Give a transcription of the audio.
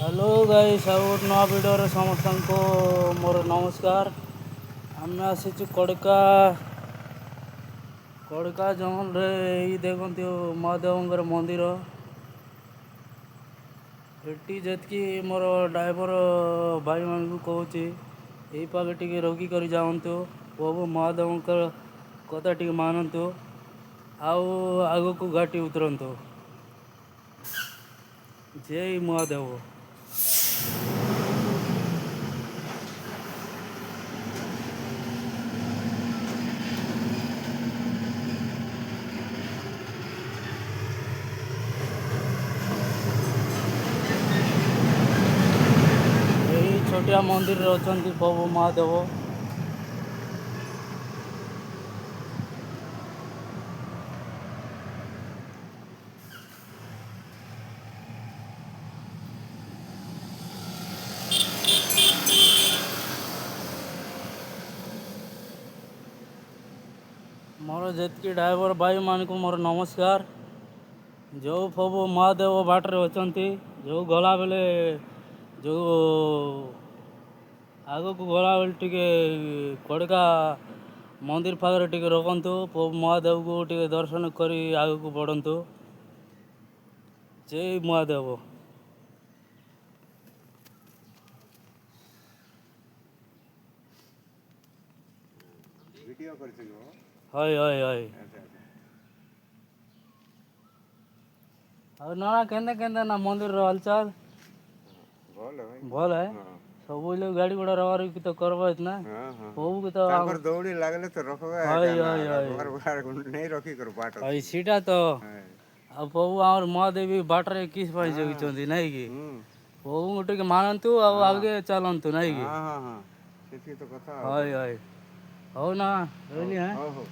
Hello guys और नवा video समस्त को मोर नमस्कार। आम आसी कड़का कड़का जंगल रे देखते महादेव मंदिर एटी जी मोर ड्राइवर भाई मान को कहूँ यही पागे टे रोकी कर जातु प्रभु महादेव कथा टे मानतु आग को घाटी उतरतु। जय महादेव। यही छोटिया मंदिर अच्छा प्रभु महादेव। मोर जितकी ड्राइवर भाई मान को मोर नमस्कार। जो प्रभु महादेव बाटरे अच्छा जो गला बेले जो आग को गला बेले टिके कड़का मंदिर पाखे टिके रखतु प्रभु महादेव को टिके दर्शन करी आग को बढ़तु। जय महादेव। वीडियो कर सको। हय हय हय। और ना केंदे केंदे ना मंदिर रो हालचाल बोल भाई भल है। हां सब लोग गाड़ी घोड़ा रवार की तो करबा इतना हां हां प्रभु की तो तापर दौड़ी लागले तो रखबे हय काना हय हय रखबार बार नहीं रखी कर बाट हय सीटा तो हां आ प्रभु आमर महादेवी बाटरे किस पाई जगिचंदी नहीं कि प्रभु गोटे के मानतु आगे चलतु नहीं कि हां हां हां सेठी तो कथा हय हय हो ना रहली हैं। हो हो।